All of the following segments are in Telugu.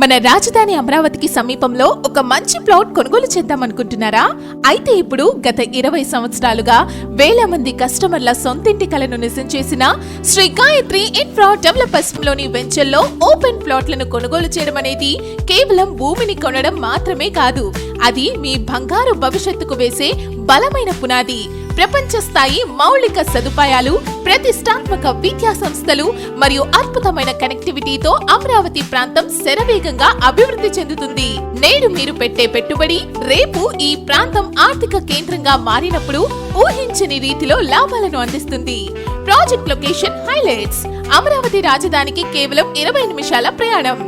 మన రాజధాని అమరావతికి సమీపంలో ఒక మంచి ప్లాట్ కొనుగోలు చేద్దామనుకుంటున్నారా? అయితే ఇప్పుడు గత 20 సంవత్సరాలుగా వేల మంది కస్టమర్ల సొంతింటి కలను నిజం చేసిన శ్రీ గాయత్రి ఇన్ఫ్రా డెవలపర్స్ లోని వెంచర్లో ఓపెన్ ప్లాట్లను కొనుగోలు చేయడం అనేది కేవలం భూమిని కొనడం మాత్రమే కాదు, అది మీ బంగారు భవిష్యత్తుకు వేసే బలమైన పునాది. ప్రపంచ స్థాయి మౌలిక సదుపాయాలు, ప్రతిష్టాత్మక విద్యా సంస్థలు మరియు అద్భుతమైన కనెక్టివిటీతో అమరావతి ప్రాంతం శరవేగంగా అభివృద్ధి చెందుతుంది. నేడు మీరు పెట్టే పెట్టుబడి రేపు ఈ ప్రాంతం ఆర్థిక కేంద్రంగా మారినప్పుడు ఊహించని రీతిలో లాభాలను అందిస్తుంది. ప్రాజెక్ట్ లొకేషన్ హైలైట్స్: అమరావతి రాజధానికి కేవలం 20 నిమిషాల ప్రయాణం,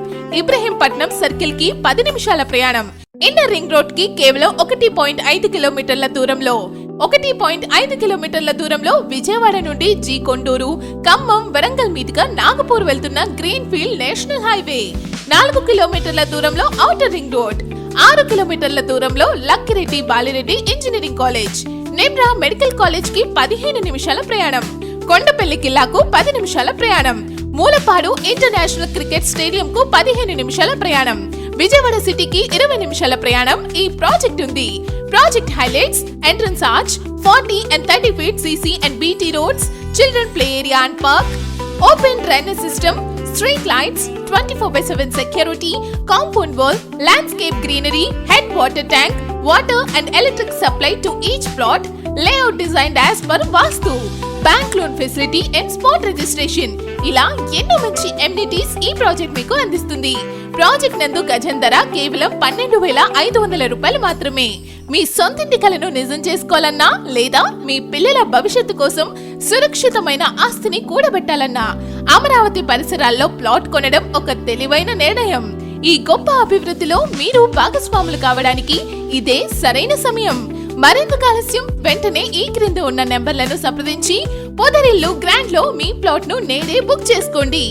ఇబ్రహీంపట్నం సర్కిల్ కి 10 నిమిషాల ప్రయాణం, ఇన్నర్ రింగ్ రోడ్ కి కేవలం 1.5 కిలోమీటర్ల దూరంలో, 1.5 కిలోమీటర్ల దూరంలో విజయవాడ నుండి జీ కొండూరు, ఖమ్మం, వరంగల్ మీదుగా నాగపూర్ వెళ్తున్న గ్రీన్ ఫీల్డ్ నేషనల్ హైవే, 4 కిలోమీటర్ల దూరంలో ఔటర్ రింగ్ రోడ్, 6 కిలోమీటర్ల దూరంలో Lakkireddy Balireddy engineering college, Nemra medical college కి 15 నిమిషాల ప్రయాణం, కొండపల్లి కిల్లాకు 10 నిమిషాల ప్రయాణం, మూలపాడు ఇంటర్నేషనల్ క్రికెట్ స్టేడియం కు 15 నిమిషాల ప్రయాణం, విజయవాడ సిటీకి 20 నిమిషాల ప్రయాణం ఈ ప్రాజెక్ట్ ఉంది. Project highlights: entrance arch, 40 and 30 feet CC and BT roads, children play area and park, open drainage system, street lights, 24/7 security, compound wall, landscape greenery, head water tank, water and electric supply to each plot, layout designed as per Vastu, bank loan facility and spot registration. ఇలా ఎన్నో మంచి ఎమ్యూనిటీస్ ఈ ప్రాజెక్ట్ మీకు అందిస్తుంది. ప్రాజెక్ట్ నందు గజం ధర కేవలం 12,500 రూపాయలు మాత్రమే. మీ సొంతింటి కలను నిజం చేసుకోవాలన్నా లేదా మీ పిల్లల భవిష్యత్తు కోసం సురక్షితమైన ఆస్తిని కూడబెట్టాలన్నా అమరావతి పరిసరాల్లో ప్లాట్ కొనడం ఒక తెలివైన నిర్ణయం. ఈ గొప్ప అభివృద్ధిలో మీరు భాగస్వాములు కావడానికి ఇదే సరైన సమయం. మరెందుకు ఆలస్యం? వెంటనే ఈ క్రింద ఉన్న నెంబర్లను సంప్రదించి పొదరిల్లు గ్రాండ్ లో మీ ప్లాట్ ను నేడే బుక్ చేసుకోండి.